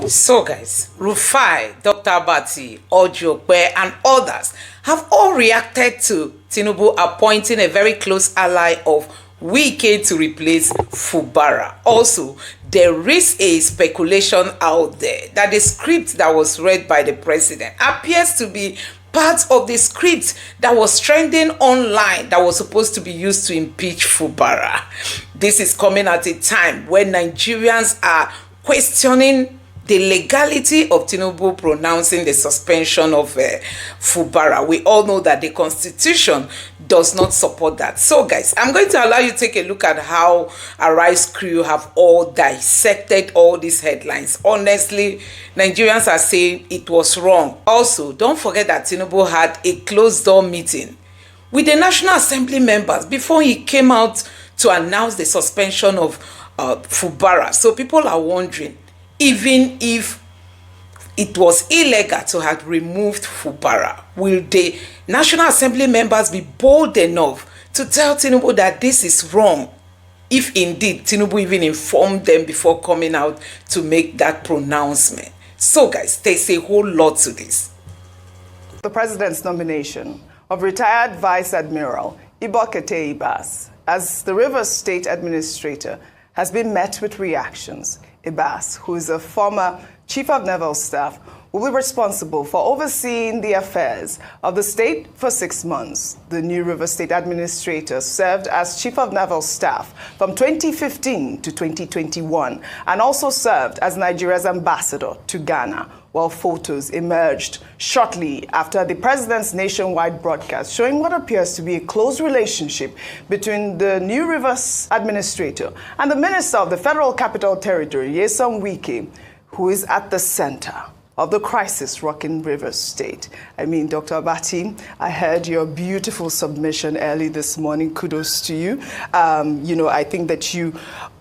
So guys, Rufai, Dr. Abati, Wike, and others have all reacted to Tinubu appointing a very close ally of Wike to replace Fubara. Also, there is a speculation out there that the script that was read by the president appears to be part of the script that was trending online that was supposed to be used to impeach Fubara. This is coming at a time when Nigerians are questioning the legality of Tinubu pronouncing the suspension of Fubara. We all know that the Constitution does not support that. So guys, I'm going to allow you to take a look at how Arise crew have all dissected all these headlines. Honestly, Nigerians are saying it was wrong. Also, don't forget that Tinubu had a closed-door meeting with the National Assembly members before he came out to announce the suspension of Fubara. So people are wondering, even if it was illegal to have removed Fubara, will the National Assembly members be bold enough to tell Tinubu that this is wrong, if indeed Tinubu even informed them before coming out to make that pronouncement? So guys, there's a whole lot to this. The president's nomination of retired Vice Admiral Ibokete Ibas as the Rivers State Administrator has been met with reactions. Ibas, who is a former Chief of Naval Staff, will be responsible for overseeing the affairs of the state for 6 months. The new River State Administrator served as Chief of Naval Staff from 2015 to 2021 and also served as Nigeria's ambassador to Ghana, while photos emerged shortly after the president's nationwide broadcast showing what appears to be a close relationship between the new Rivers Administrator and the Minister of the Federal Capital Territory, Wike, who is at the center of the crisis rocking Rivers State. I mean, Dr. Abati, I heard your beautiful submission early this morning. Kudos to you. I think that you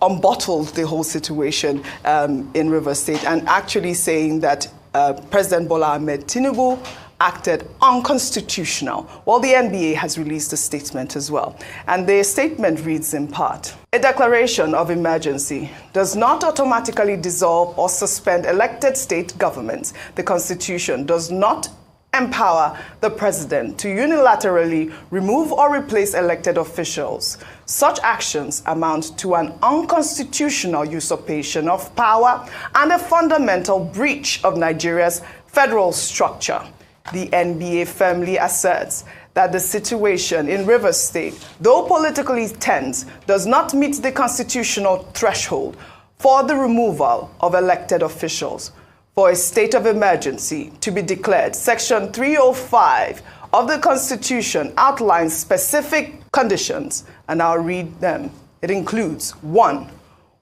unbottled the whole situation in Rivers State and actually saying that President Bola Ahmed Tinubu acted unconstitutional. Well, the NBA has released a statement as well. And the statement reads in part, a declaration of emergency does not automatically dissolve or suspend elected state governments. The Constitution does not empower the president to unilaterally remove or replace elected officials. Such actions amount to an unconstitutional usurpation of power and a fundamental breach of Nigeria's federal structure. The NBA firmly asserts that the situation in Rivers State, though politically tense, does not meet the constitutional threshold for the removal of elected officials. For a state of emergency to be declared, Section 305 of the Constitution outlines specific conditions, and I'll read them. It includes 1.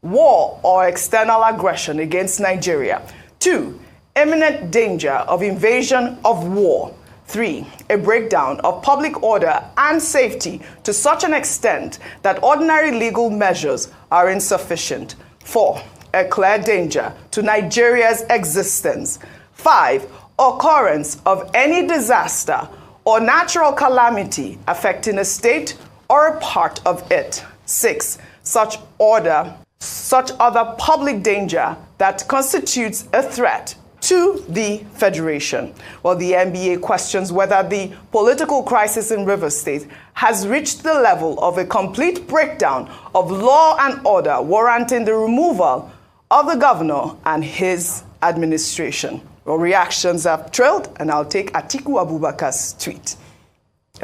War or external aggression against Nigeria. 2. Imminent danger of invasion of war. 3. A breakdown of public order and safety to such an extent that ordinary legal measures are insufficient. 4. A clear danger to Nigeria's existence. 5. Occurrence of any disaster or natural calamity affecting a state or a part of it. 6. Such other public danger that constitutes a threat to the Federation. Well, the NBA questions whether the political crisis in Rivers State has reached the level of a complete breakdown of law and order, warranting the removal of the governor and his administration. Well, reactions have trailed, and I'll take Atiku Abubakar's tweet.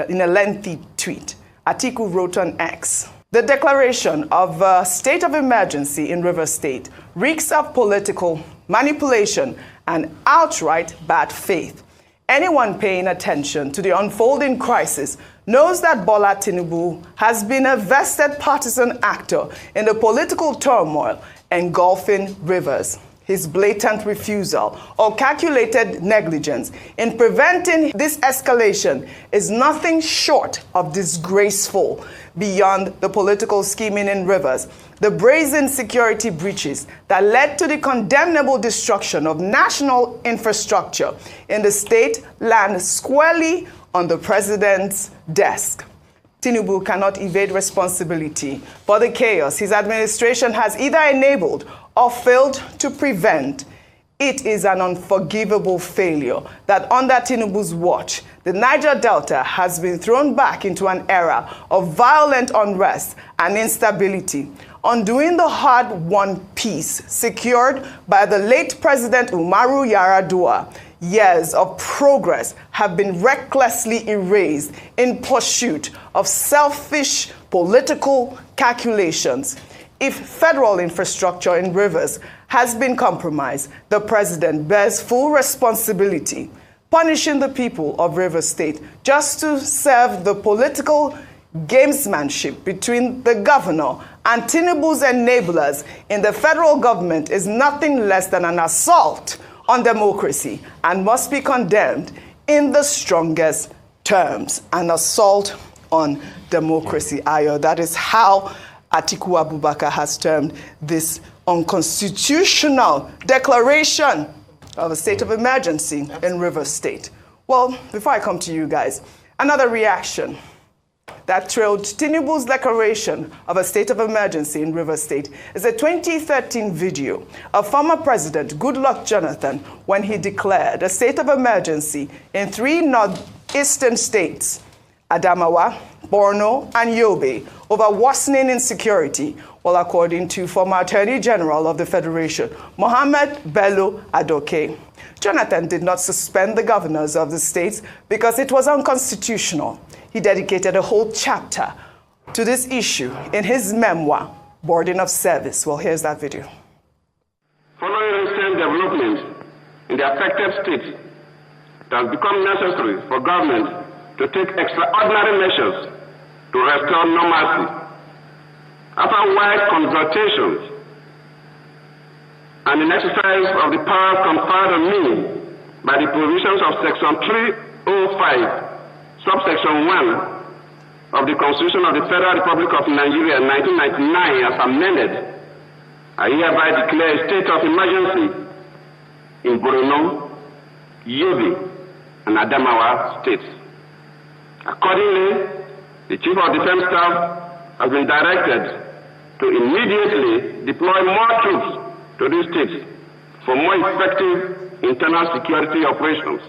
In a lengthy tweet, Atiku wrote on X, the declaration of a state of emergency in Rivers State reeks of political manipulation and outright bad faith. Anyone paying attention to the unfolding crisis knows that Bola Tinubu has been a vested partisan actor in the political turmoil engulfing Rivers. His blatant refusal or calculated negligence in preventing this escalation is nothing short of disgraceful. Beyond the political scheming in Rivers, the brazen security breaches that led to the condemnable destruction of national infrastructure in the state land squarely on the president's desk. Tinubu cannot evade responsibility for the chaos his administration has either enabled or failed to prevent. It is an unforgivable failure that under Tinubu's watch, the Niger Delta has been thrown back into an era of violent unrest and instability, undoing the hard-won peace secured by the late President Umaru Yar'Adua. Years of progress have been recklessly erased in pursuit of selfish political calculations. If federal infrastructure in rivers has been compromised, the president bears full responsibility, punishing the people of Rivers State just to serve the political gamesmanship between the governor and Tinubu's enablers in the federal government is nothing less than an assault on democracy and must be condemned in the strongest terms. An assault on democracy, Ayo. That is how Atiku Abubakar has termed this unconstitutional declaration of a state of emergency in Rivers State. Well, before I come to you guys, another reaction that trailed Tinubu's declaration of a state of emergency in Rivers State is a 2013 video of former President Goodluck Jonathan when he declared a state of emergency in 3 northeastern states, Adamawa, Borno, and Yobe, over worsening insecurity. Well, according to former Attorney General of the Federation, Mohammed Bello Adoke, Jonathan did not suspend the governors of the states because it was unconstitutional. He dedicated a whole chapter to this issue in his memoir, Burden of Service. Well, here's that video. Following recent developments in the affected states, it has become necessary for government to take extraordinary measures to restore normalcy. After wide consultations and in exercise of the power conferred on me by the provisions of Section 305, Subsection 1 of the Constitution of the Federal Republic of Nigeria, 1999, as amended, I hereby declare a state of emergency in Borno, Yobe, and Adamawa states. Accordingly, the Chief of Defense Staff has been directed to immediately deploy more troops to these states for more effective internal security operations.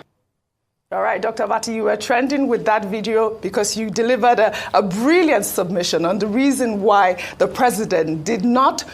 All right, Dr. Abati, you were trending with that video because you delivered a brilliant submission on the reason why the president did not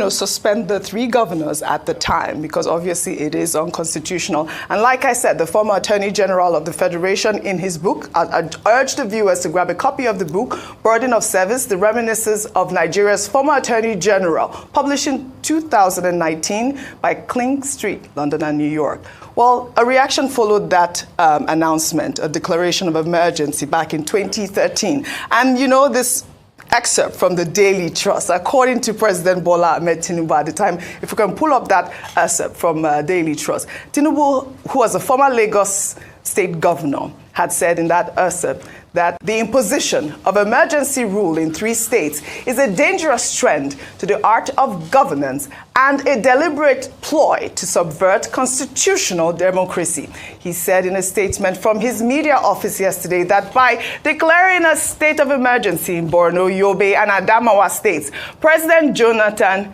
suspend the 3 governors at the time, because obviously it is unconstitutional. And like I said, the former Attorney General of the Federation in his book, I urge the viewers to grab a copy of the book, Burden of Service, The Reminiscences of Nigeria's Former Attorney General, published in 2019 by Kling Street, London and New York. Well, a reaction followed that announcement, a declaration of emergency back in 2013. And this excerpt from the Daily Trust, according to President Bola Ahmed Tinubu at the time, if we can pull up that excerpt from Daily Trust, Tinubu, who was a former Lagos state governor, had said in that excerpt that the imposition of emergency rule in 3 states is a dangerous trend to the art of governance and a deliberate ploy to subvert constitutional democracy. He said in a statement from his media office yesterday that by declaring a state of emergency in Borno, Yobe, and Adamawa states, President Jonathan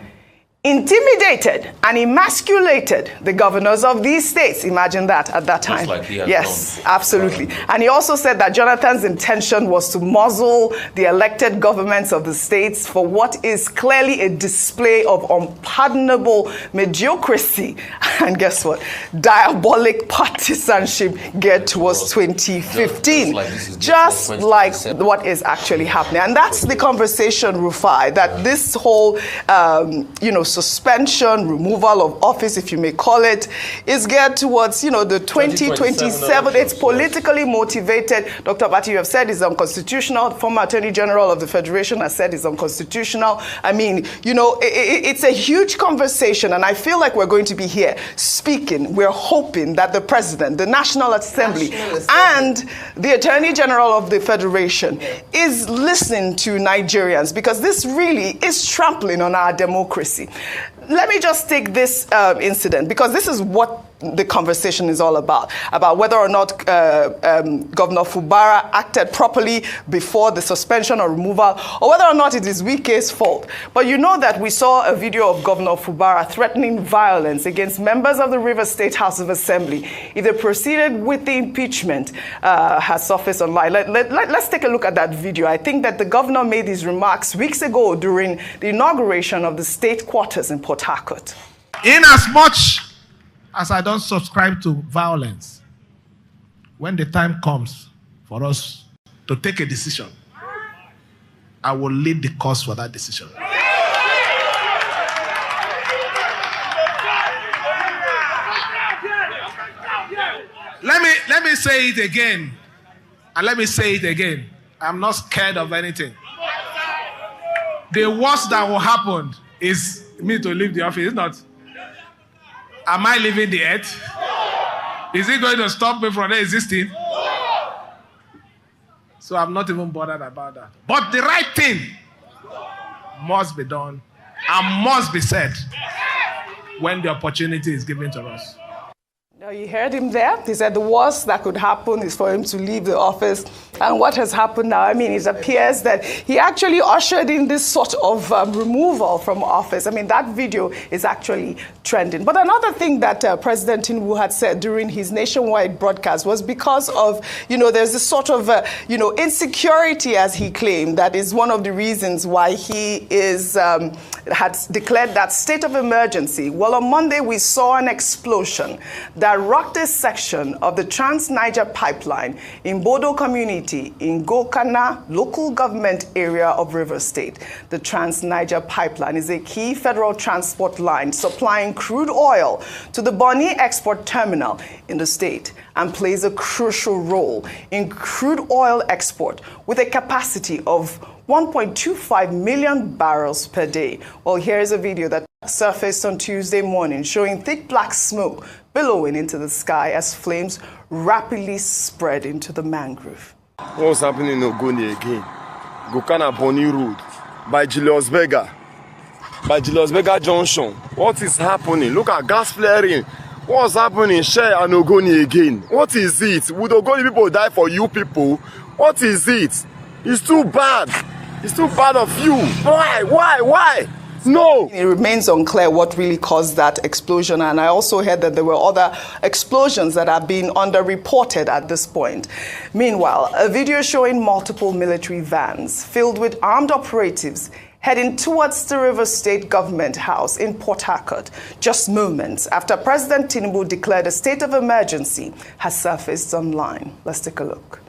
intimidated and emasculated the governors of these states. Imagine that at that time. Like yes, absolutely. And he also said that Jonathan's intention was to muzzle the elected governments of the states for what is clearly a display of unpardonable mediocrity. And guess what? Diabolic partisanship geared towards 2015. Just like what is actually happening. And that's the conversation, Rufai, that this whole, suspension, removal of office, if you may call it, is geared towards, the 2027. It's politically motivated. Dr. Abati, you have said it's unconstitutional. The former Attorney General of the Federation has said it's unconstitutional. I mean, it's a huge conversation, and I feel like we're going to be here speaking. We're hoping that the President, the National Assembly, and the Attorney General of the Federation is listening to Nigerians, because this really is trampling on our democracy. Let me just take this incident, because this is what the conversation is all about whether or not Governor Fubara acted properly before the suspension or removal, or whether or not it is Wike's fault. But you know that we saw a video of Governor Fubara threatening violence against members of the Rivers State House of Assembly if they proceeded with the impeachment has surfaced online. Let's take a look at that video. I think that the governor made these remarks weeks ago during the inauguration of the state quarters in Port Harcourt. In as much as I don't subscribe to violence, when the time comes for us to take a decision, I will lead the cause for that decision. Let me say it again, and let me say it again. I'm not scared of anything. The worst that will happen is me to leave the office. It's not. Am I leaving the earth? Is it going to stop me from existing? So I'm not even bothered about that. But the right thing must be done and must be said when the opportunity is given to us. Now, you heard him there. He said the worst that could happen is for him to leave the office. And what has happened now? I mean, it appears that he actually ushered in this sort of removal from office. I mean, that video is actually trending. But another thing that President Tinubu had said during his nationwide broadcast was because of, there's this sort of, insecurity, as he claimed, that is one of the reasons why he had declared that state of emergency. Well, on Monday, we saw an explosion that rocked a section of the Trans-Niger pipeline in Bodo community in Gokana local government area of Rivers State. The Trans-Niger pipeline is a key federal transport line supplying crude oil to the Bonny export terminal in the state and plays a crucial role in crude oil export with a capacity of 1.25 million barrels per day. Well, here's a video that surfaced on Tuesday morning showing thick black smoke billowing into the sky as flames rapidly spread into the mangrove. What's happening in Ogoni again? Gokana Bonny Road, by Julius Berger Junction. What is happening? Look at gas flaring. What's happening in Share and Ogoni again? What is it? Would Ogoni people die for you people? What is it? It's too bad. It's too bad of you. Why? No. It remains unclear what really caused that explosion, and I also heard that there were other explosions that are being underreported at this point. Meanwhile, a video showing multiple military vans filled with armed operatives heading towards the Rivers State Government House in Port Harcourt just moments after President Tinubu declared a state of emergency has surfaced online. Let's take a look.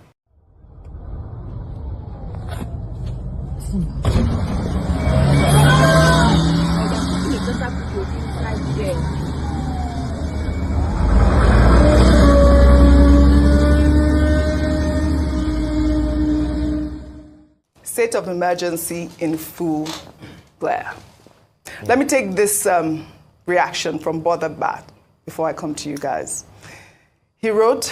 State of emergency in full glare. Let me take this reaction from Brother Bat before I come to you guys. He wrote,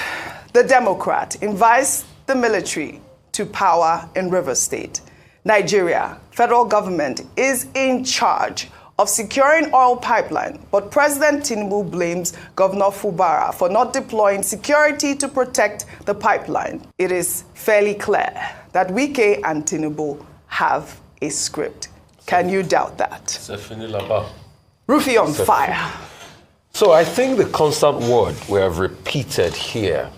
"The Democrat invites the military to power in Rivers State. Nigeria, federal government is in charge of securing oil pipeline, but President Tinubu blames Governor Fubara for not deploying security to protect the pipeline. It is fairly clear that Wike and Tinubu have a script. Can you doubt that?" Rufai on fire. So I think the constant word we have repeated here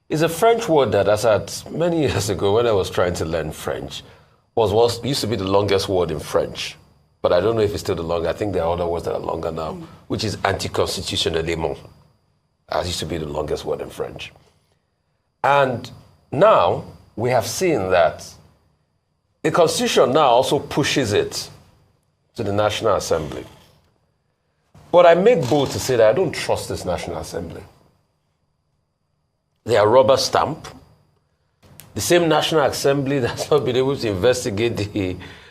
is a French word that, as at many years ago when I was trying to learn French, was used to be the longest word in French. But I don't know if it's still the longest. I think there are other words that are longer now, which is anticonstitutionnellement. That used to be the longest word in French. And now we have seen that the Constitution now also pushes it to the National Assembly. But I make bold to say that I don't trust this National Assembly. They are rubber stamp. The same National Assembly that's not been able to investigate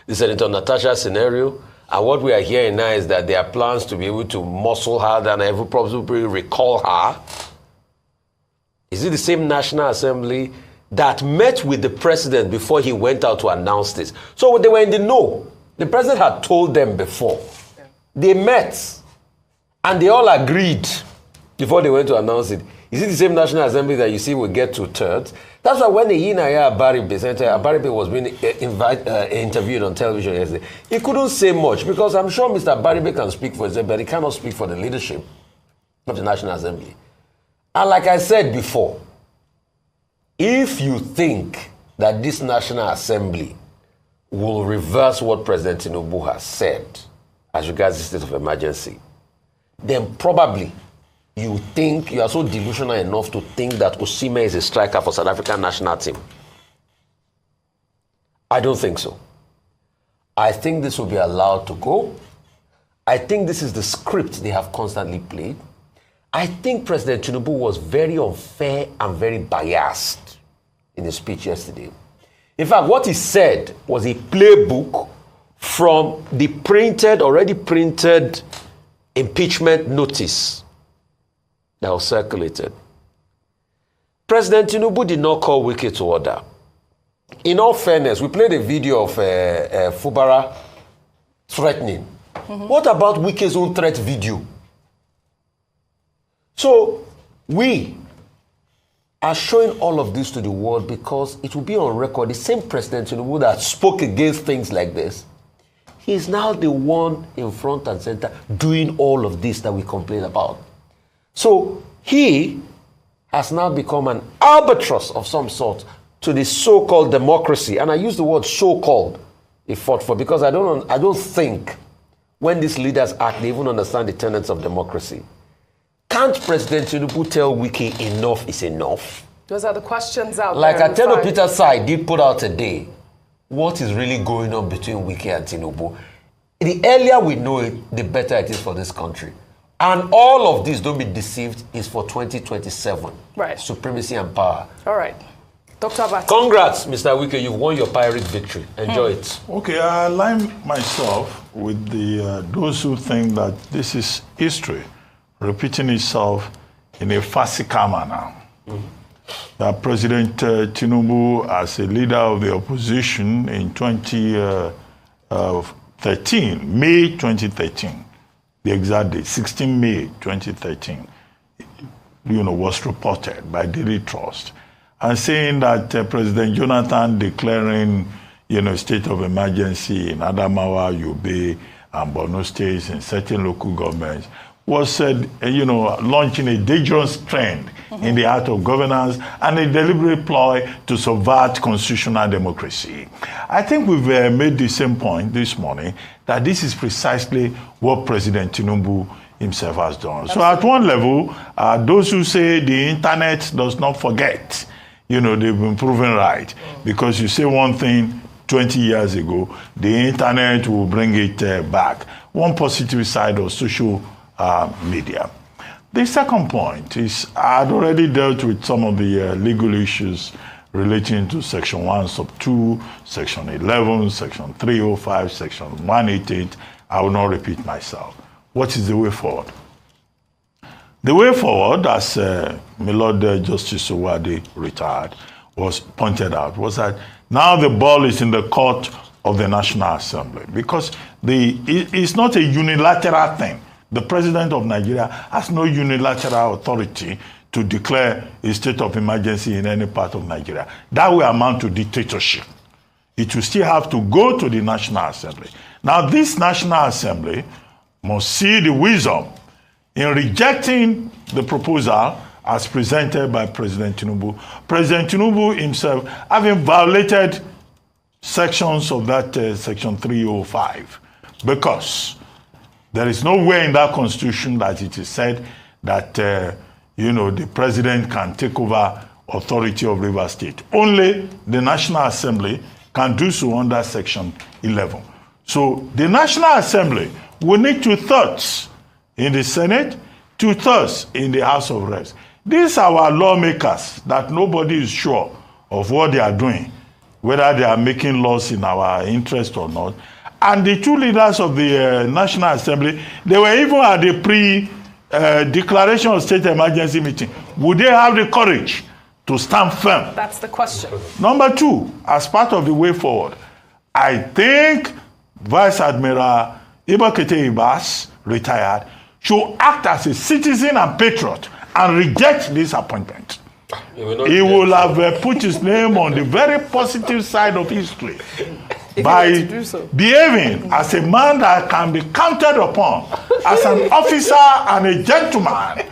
the Senator Natasha scenario. And what we are hearing now is that there are plans to be able to muscle her and every probably recall her. Is it the same National Assembly that met with the president before he went out to announce this? So they were in the know. The president had told them before. They met. And they all agreed before they went to announce it. Is it the same National Assembly that you see will get 2/3? That's why when the Yinaya Abaribe was being interviewed on television yesterday, he couldn't say much because I'm sure Mr. Abaribe can speak for himself, but he cannot speak for the leadership of the National Assembly. And like I said before, if you think that this National Assembly will reverse what President Tinubu has said as regards the state of emergency, then probably you think you are so delusional enough to think that Osimhen is a striker for South African national team. I don't think so. I think this will be allowed to go. I think this is the script they have constantly played. I think President Tinubu was very unfair and very biased in his speech yesterday. In fact, what he said was a playbook from the already printed impeachment notice that was circulated. President Tinubu did not call Wike to order. In all fairness, we played a video of Fubara threatening. What about Wike's own threat video? So we are showing all of this to the world because it will be on record. The same President Tinubu that spoke against things like this, he is now the one in front and center doing all of this that we complain about. So he has now become an albatross of some sort to the so-called democracy. And I use the word so-called he fought for because I don't think when these leaders act, they even understand the tenets of democracy. Can't President Tinubu tell Wike enough is enough? Those are the questions out like there. Like Ateno Peter's side did put out today, what is really going on between Wike and Tinubu? The earlier we know it, the better it is for this country. And all of this, don't be deceived, is for 2027. Right. Supremacy and power. All right. Dr. Abati. Congrats, Mr. Wike. You've won your Pyrrhic victory. Enjoy it. Okay, I align myself with those who think that this is history repeating itself in a farcical manner. That President Tinubu, as a leader of the opposition in 2013, May 2013, the exact date, 16 May 2013, was reported by Daily Trust, and saying that President Jonathan declaring, state of emergency in Adamawa, Yobe, and Borno states in certain local governments was, launching a dangerous trend in the art of governance and a deliberate ploy to subvert constitutional democracy. I think we've made the same point this morning, that this is precisely what President Tinubu himself has done. So at one level, those who say the internet does not forget, they've been proven right. Because you say one thing 20 years ago, the internet will bring it back. One positive side of social media. The second point is, I had already dealt with some of the legal issues relating to Section 1, Sub 2, Section 11, Section 305, Section 188. I will not repeat myself. What is the way forward? The way forward, as my Lord Justice Owade retired, was pointed out, was that now the ball is in the court of the National Assembly, because it's not a unilateral thing. The President of Nigeria has no unilateral authority to declare a state of emergency in any part of Nigeria. That will amount to dictatorship. It will still have to go to the National Assembly. Now, this National Assembly must see the wisdom in rejecting the proposal as presented by President Tinubu. President Tinubu himself having violated sections of that Section 305, because there is nowhere in that constitution that it is said that, the president can take over authority of Rivers State. Only the National Assembly can do so under Section 11. So the National Assembly will need 2/3 in the Senate, 2/3 in the House of Reps. These are our lawmakers that nobody is sure of what they are doing, whether they are making laws in our interest or not. And the two leaders of the National Assembly, they were even at the pre-declaration of state emergency meeting. Would they have the courage to stand firm? That's the question. Number two, as part of the way forward, I think Vice Admiral Ibakete Ibas, retired, should act as a citizen and patriot and reject this appointment. He will have put his name on the very positive side of history by behaving as a man that can be counted upon as an officer and a gentleman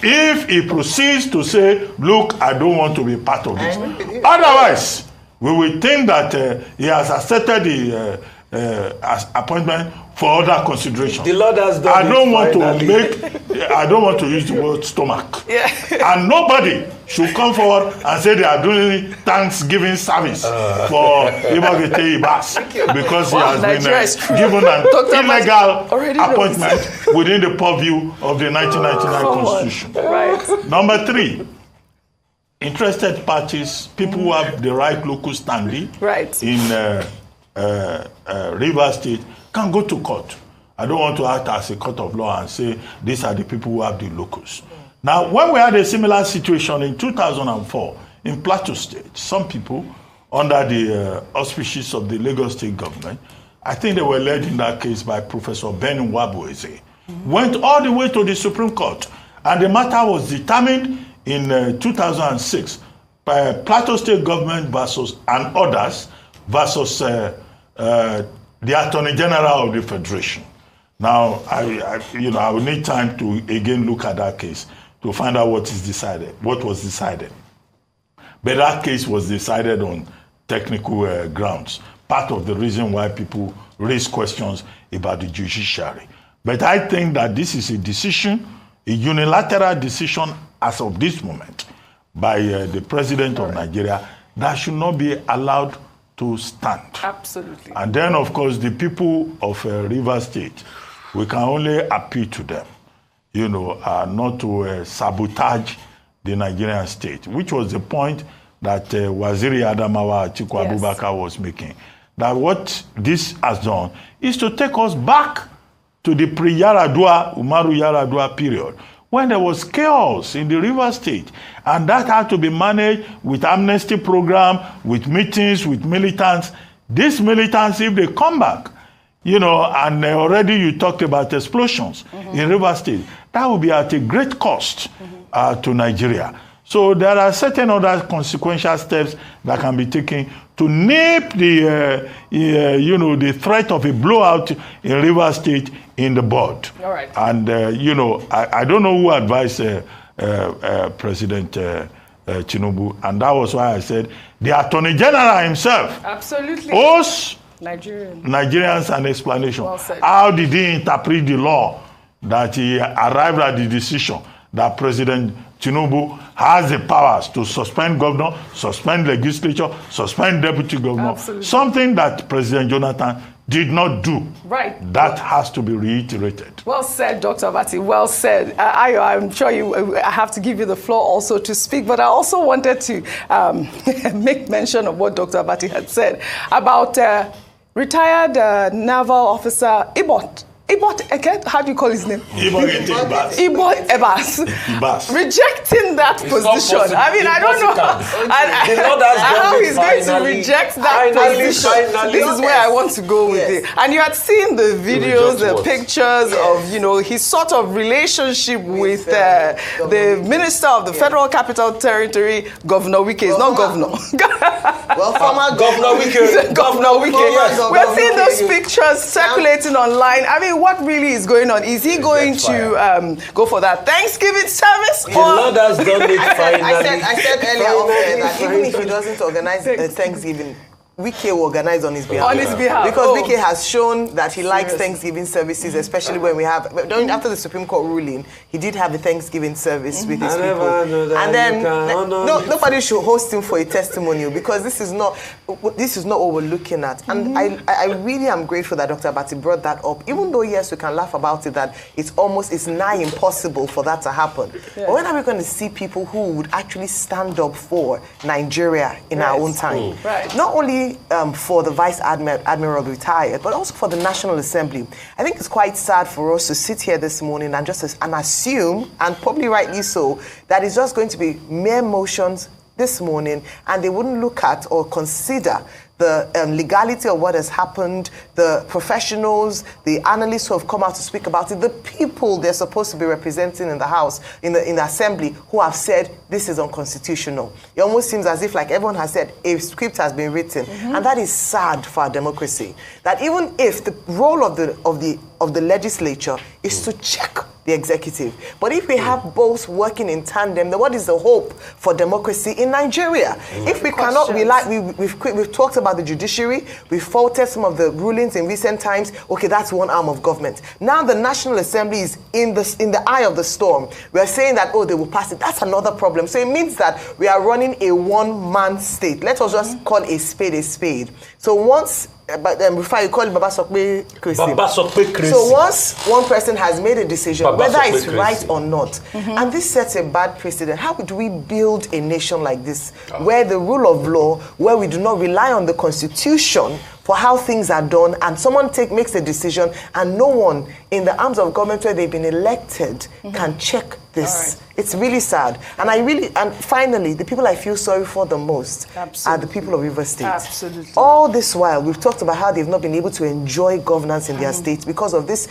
if he proceeds to say, look, I don't want to be part of this. Otherwise, we will think that he has accepted the appointment for other considerations. The Lord has done I don't want to use the word stomach. Yeah. And nobody should come forward and say they are doing Thanksgiving service for Ibokete Ibas because he has been given an illegal appointment within the purview of the 1999 Constitution. Right. Number 3, interested parties, people who have the right local standing in Rivers State can go to court. I don't want to act as a court of law and say these are the people who have the locus. Now, when we had a similar situation in 2004 in Plateau State, some people under the auspices of the Lagos State government, I think they were led in that case by Professor Ben Nwabueze, went all the way to the Supreme Court, and the matter was determined in 2006 by Plateau State government versus and others versus the Attorney General of the Federation. Now, I will need time to again look at that case to find out what was decided. But that case was decided on technical grounds. Part of the reason why people raise questions about the judiciary. But I think that this is a decision, a unilateral decision as of this moment by the President of Nigeria that should not be allowed to stand. Absolutely. And then, of course, the people of Rivers State, we can only appeal to them, not to sabotage the Nigerian state, which was the point that Waziri Adamawa Atiku Abubakar was making. That what this has done is to take us back to the pre-Yaradua, Umaru Yaradua period, when there was chaos in the River State, and that had to be managed with amnesty program, with meetings, with militants. These militants, if they come back, and already you talked about explosions in River State, that will be at a great cost to Nigeria. So there are certain other consequential steps that can be taken to nip the threat of a blowout in River State in the bud. All right. And, I don't know who advised President Tinubu, and that was why I said the Attorney General himself owes Nigerians an explanation. Well said. How did he interpret the law that he arrived at the decision that President Tinubu has the powers to suspend governor, suspend legislature, suspend deputy governor, something that President Jonathan did not do. Right. That has to be reiterated. Well said, Dr. Abati. Well said. I'm sure I have to give you the floor also to speak, but I also wanted to make mention of what Dr. Abati had said about retired naval officer Ibot, how do you call his name? Ibot Ebas. Rejecting that position. I mean, I don't know how he's going to reject that position. This is where I want to go with it. And you had seen the videos, the pictures of, his sort of relationship with the Minister of the Federal Capital Territory, Governor Wike. It's not Governor. Well, former Governor Wike. Governor Wike. We're seeing those pictures circulating online. I mean, what really is going on? Is he going to go for that Thanksgiving service? The Lord has done it finally. I said earlier that even if he doesn't organize Thanksgiving, Wike will organize on his behalf. On his behalf. Because Wike has shown that he likes Thanksgiving services, especially when we have, after the Supreme Court ruling, he did have a Thanksgiving service with his people. And then, nobody should host him for a testimonial because this is not what we're looking at. And I really am grateful that Dr. Abati brought that up, even though, yes, we can laugh about it, that it's nigh impossible for that to happen. Yeah. But when are we going to see people who would actually stand up for Nigeria in our own time? Right. Not only for the Vice Admiral retired, but also for the National Assembly. I think it's quite sad for us to sit here this morning and assume, and probably rightly so, that it's just going to be mere motions this morning, and they wouldn't look at or consider the legality of what has happened, the professionals, the analysts who have come out to speak about it, the people they're supposed to be representing in the House, in the Assembly, who have said this is unconstitutional. It almost seems as if, like everyone has said, a script has been written, and that is sad for our democracy. That even if the role of the legislature is to check the executive, but if we have both working in tandem, then what is the hope for democracy in Nigeria? If we cannot rely, we've talked about the judiciary, we've faulted some of the rulings in recent times. Okay, that's one arm of government. Now the National Assembly is in the eye of the storm. We are saying that, oh, they will pass it. That's another problem. So it means that we are running a one-man state. Let us just call a spade a spade. So once, Rufai, you call it Baba Sokpe Krisi. So once one person has made a decision, whether it's right or not, and this sets a bad precedent, how do we build a nation like this, where the rule of law, where we do not rely on the Constitution for how things are done, and someone makes a decision, and no one in the arms of government where they've been elected can check this. Right. It's really sad. And finally, the people I feel sorry for the most are the people of River State. Absolutely. All this while, we've talked about how they've not been able to enjoy governance in their state because of this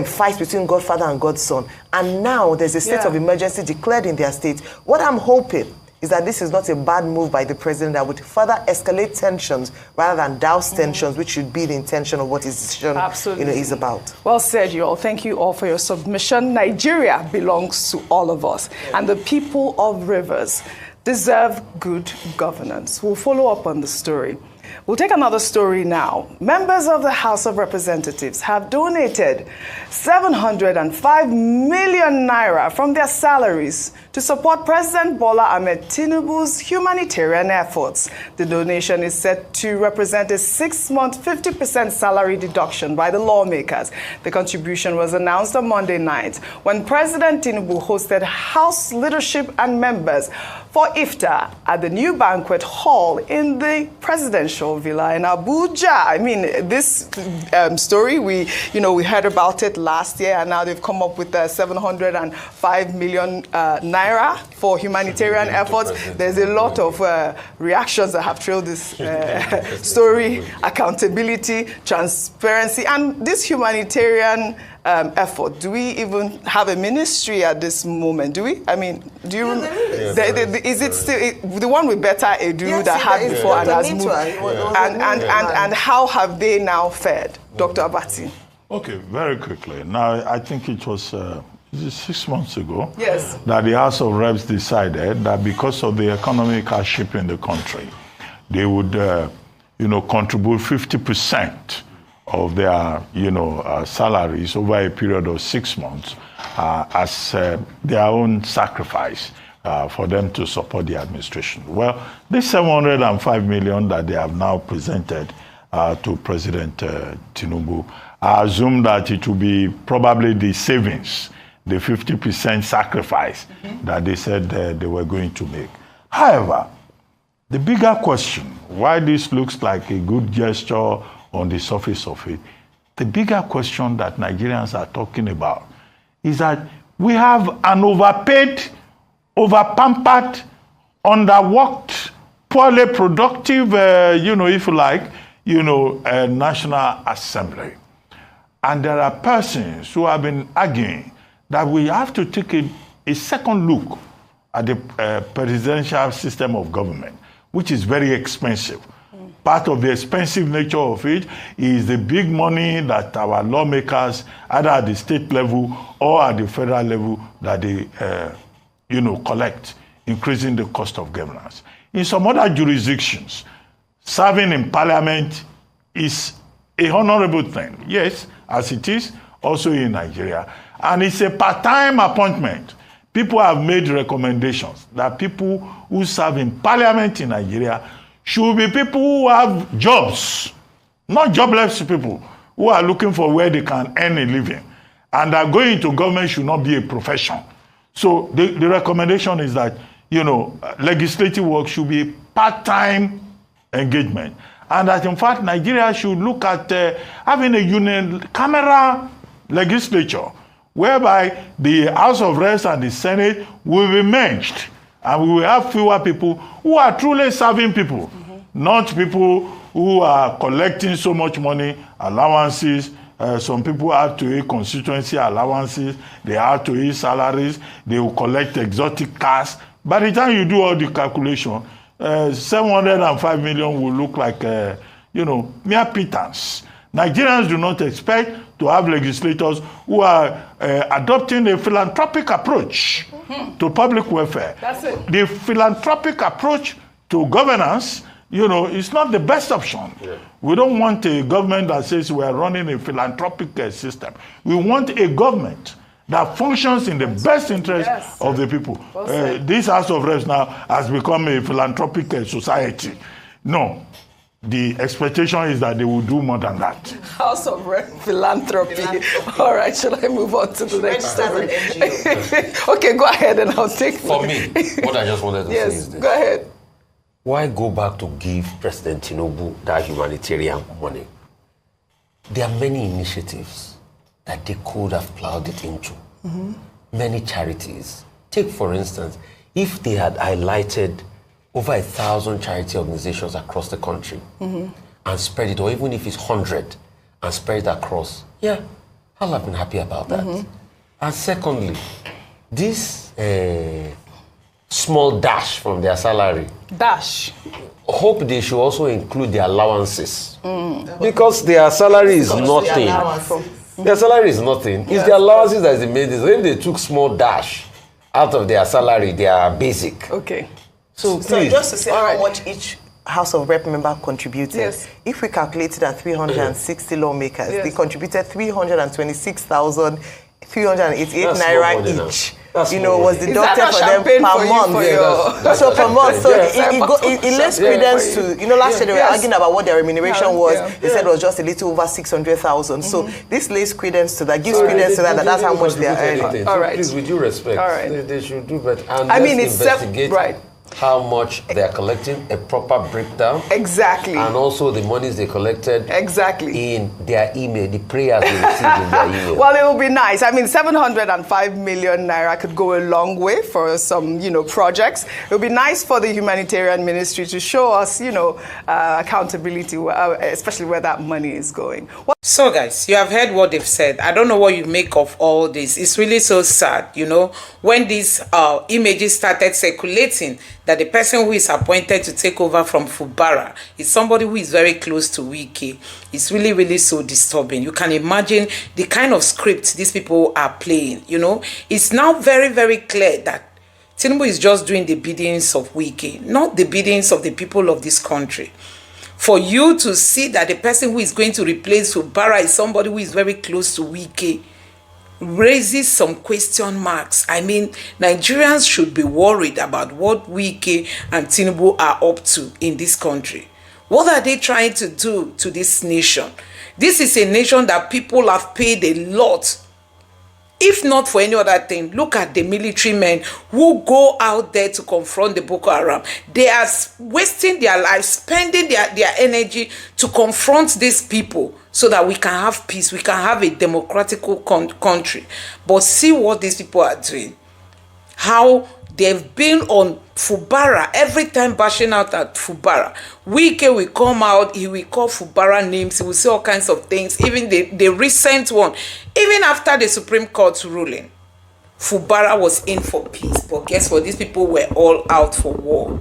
fight between Godfather and Godson. And now there's a state of emergency declared in their state. What I'm hoping is that this is not a bad move by the president that would further escalate tensions rather than douse tensions, which should be the intention of what his decision is about. Well said, you all. Thank you all for your submission. Nigeria belongs to all of us, and the people of Rivers deserve good governance. We'll follow up on the story. We'll take another story now. Members of the House of Representatives have donated 705 million naira from their salaries to support President Bola Ahmed Tinubu's humanitarian efforts. The donation is set to represent a 6-month 50% salary deduction by the lawmakers. The contribution was announced on Monday night when President Tinubu hosted House leadership and members for iftar at the new banquet hall in the presidential villa in Abuja. I mean, this story, we heard about it last year, and now they've come up with 705 million naira for humanitarian efforts. There's a lot of reactions that have trailed this story: accountability, transparency, and this humanitarian effort. Do we even have a ministry at this moment? Do we? I mean, do you? Is it still the one with better edu that had before and has moved? And how have they now fared, Dr. Abati? Okay, very quickly. Now, I think it was 6 months ago that the House of Reps decided that because of the economic hardship in the country, they would, contribute 50% of their, salaries over a period of 6 months as their own sacrifice for them to support the administration. Well, this 705 million that they have now presented to President Tinubu, I assume that it will be probably the savings, the 50% sacrifice that they said they were going to make. However, the bigger question, why this looks like a good gesture on the surface of it, the bigger question that Nigerians are talking about is that we have an overpaid, overpampered, underworked, poorly productive, if you like, National Assembly. And there are persons who have been arguing that we have to take a second look at the presidential system of government, which is very expensive. Part of the expensive nature of it is the big money that our lawmakers, either at the state level or at the federal level, that they, collect, increasing the cost of governance. In some other jurisdictions, serving in parliament is a honorable thing. Yes, as it is also in Nigeria. And it's a part-time appointment. People have made recommendations that people who serve in parliament in Nigeria should be people who have jobs, not jobless people who are looking for where they can earn a living. And that going into government should not be a profession. So the recommendation is that, legislative work should be part-time engagement. And that, in fact, Nigeria should look at having a unicameral legislature whereby the House of Reps and the Senate will be merged And we will have fewer people who are truly serving people, not people who are collecting so much money, allowances. Some people have to eat constituency allowances. They have to eat salaries. They will collect exotic cars. By the time you do all the calculation, 705 million will look like, mere pittance. Nigerians do not expect to have legislators who are adopting a philanthropic approach to public welfare. That's it. The philanthropic approach to governance, is not the best option. Yeah. We don't want a government that says we are running a philanthropic system. We want a government that functions in the best interest of the people. This House of Reps now has become a philanthropic society. No. The expectation is that they will do more than that. House of Philanthropy. All right, should I move on to the next story? Okay, go ahead and I'll take For me, what I just wanted to say is this. Go ahead. Why go back to give President Tinubu that humanitarian money? There are many initiatives that they could have plowed it into. Many charities. Take, for instance, if they had highlighted over 1,000 charity organizations across the country and spread it, or even if it's 100 and spread it across, I'll have been happy about that. And secondly, this small dash from their salary. Hope they should also include their allowances. Because their salary is nothing. Their salary is nothing. It's their allowances that is the main thing. So if they took small dash out of their salary, they are basic. Okay. So just to say how much each House of Rep member contributed, if we calculated at 360 lawmakers, they contributed 326,388 naira each. Was deducted for them per month. So per month, so it less credence to, last year they were arguing about what their remuneration was. They said it was just a little over 600,000. So this lays credence to that, gives credence to that, that's how much they are earning. All right. Please, with due respect, they should do better. And it's investigate how much they are collecting, a proper breakdown. Exactly. And also the monies they collected in their email, the prayers they received in their email. Well, it will be nice. 705 million naira could go a long way for some, projects. It will be nice for the humanitarian ministry to show us, accountability, especially where that money is going. So, guys, you have heard what they've said. I don't know what you make of all this. It's really so sad, when these images started circulating, that the person who is appointed to take over from Fubara is somebody who is very close to Wike. It's really, really so disturbing. You can imagine the kind of script these people are playing, It's now very, very clear that Tinubu is just doing the biddings of Wike, not the biddings of the people of this country. For you to see that the person who is going to replace Fubara is somebody who is very close to Wike raises some question marks. Nigerians should be worried about what Wike and Tinubu are up to in this country. What are they trying to do to this nation? This is a nation that people have paid a lot. If not for any other thing, look at the military men who go out there to confront the Boko Haram. They are wasting their lives, spending their energy to confront these people so that we can have peace, we can have a democratic country. But see what these people are doing. How they've been on Fubara, every time bashing out at Fubara. Wike will come out, he will call Fubara names, he will say all kinds of things. Even the recent one, even after the Supreme Court ruling, Fubara was in for peace. But guess what? These people were all out for war.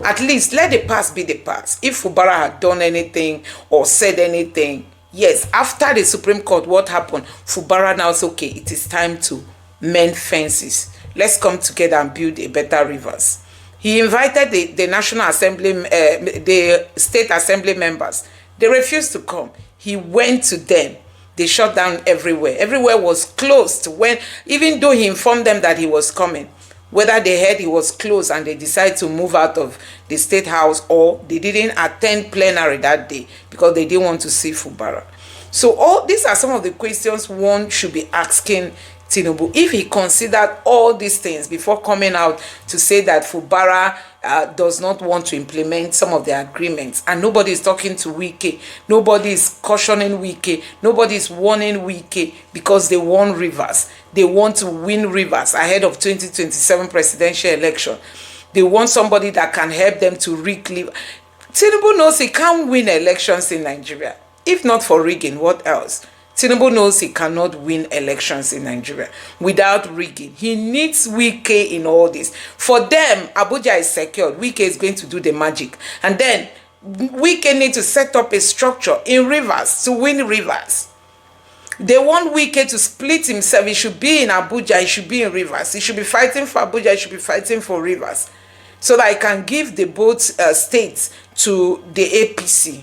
At least let the past be the past. If Fubara had done anything or said anything, yes, after the Supreme Court, what happened? Fubara now said, okay, it is time to mend fences. Let's come together and build a better rivers. He invited the National Assembly, the State Assembly members. They refused to come. He went to them. They shut down everywhere. Everywhere was closed. Even though he informed them that he was coming, whether they heard he was closed and they decided to move out of the State House, or they didn't attend plenary that day because they didn't want to see Fubara. So all these are some of the questions one should be asking Tinubu, if he considered all these things before coming out to say that Fubara does not want to implement some of the agreements, and nobody is talking to Wike, nobody is cautioning Wike, nobody is warning Wike, because they want Rivers. They want to win Rivers ahead of 2027 presidential election. They want somebody that can help them to rig. Tinubu knows he can't win elections in Nigeria. If not for rigging, what else? Tinubu knows he cannot win elections in Nigeria without rigging. He needs Wike in all this. For them, Abuja is secured. Wike is going to do the magic. And then Wike needs to set up a structure in Rivers to win Rivers. They want Wike to split himself. He should be in Abuja. He should be in Rivers. He should be fighting for Abuja. He should be fighting for Rivers. So that he can give the both states to the APC.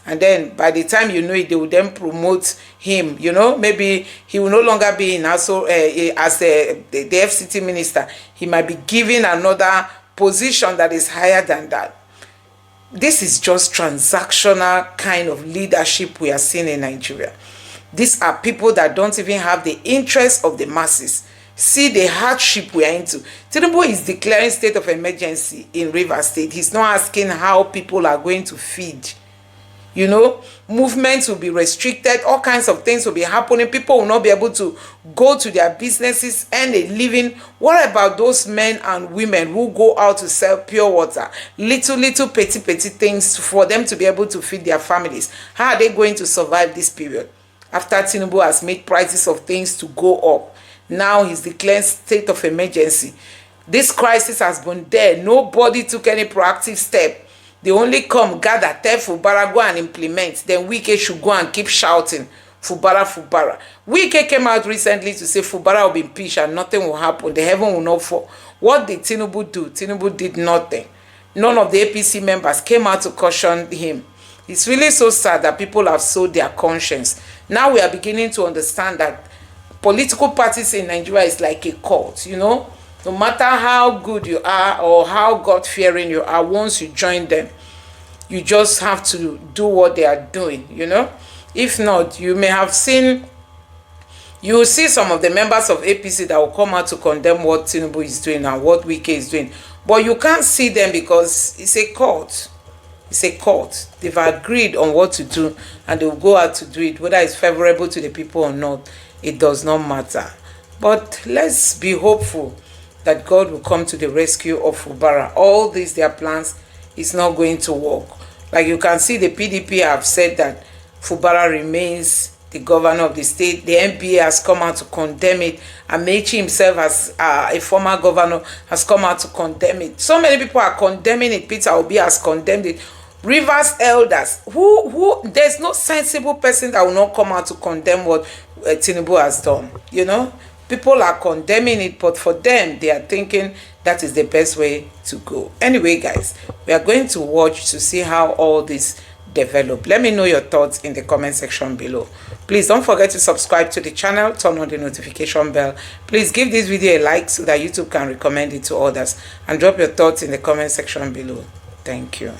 And then by the time you know it, they will then promote him. You know, maybe he will no longer be in also as the FCT minister. He might be given another position that is higher than that. This is just transactional kind of leadership we are seeing in Nigeria. These are people that don't even have the interest of the masses. See the hardship we are into. Tinubu is declaring state of emergency in Rivers State. He's not asking how people are going to feed. You know, movements will be restricted. All kinds of things will be happening. People will not be able to go to their businesses, earn a living. What about those men and women who go out to sell pure water? Little petty things for them to be able to feed their families. How are they going to survive this period? After Tinubu has made prices of things to go up. Now he's declared state of emergency. This crisis has been there. Nobody took any proactive step. They only come, gather, tell Fubara, go and implement. Then Wike should go and keep shouting, Fubara, Fubara. Wike came out recently to say Fubara will be impeached and nothing will happen. The heaven will not fall. What did Tinubu do? Tinubu did nothing. None of the APC members came out to caution him. It's really so sad that people have sold their conscience. Now we are beginning to understand that political parties in Nigeria is like a cult, you know. No matter how good you are or how God-fearing you are, once you join them, you just have to do what they are doing, you know. If not, you may have seen, you will see some of the members of APC that will come out to condemn what Tinubu is doing and what Wike is doing. But you can't see them because it's a cult. It's a cult. They've agreed on what to do and they will go out to do it. Whether it's favorable to the people or not, it does not matter. But let's be hopeful that God will come to the rescue of Fubara. All these, their plans, is not going to work. Like you can see, the PDP have said that Fubara remains the governor of the state. The MPA has come out to condemn it. Amechi himself, as a former governor, has come out to condemn it. So many people are condemning it. Peter Obi has condemned it. Rivers elders, who there's no sensible person that will not come out to condemn what Tinubu has done, you know. People are condemning it, but for them, they are thinking that is the best way to go. Anyway, guys, we are going to watch to see how all this develop. Let me know your thoughts in the comment section below. Please don't forget to subscribe to the channel, turn on the notification bell. Please give this video a like so that YouTube can recommend it to others. And drop your thoughts in the comment section below. Thank you.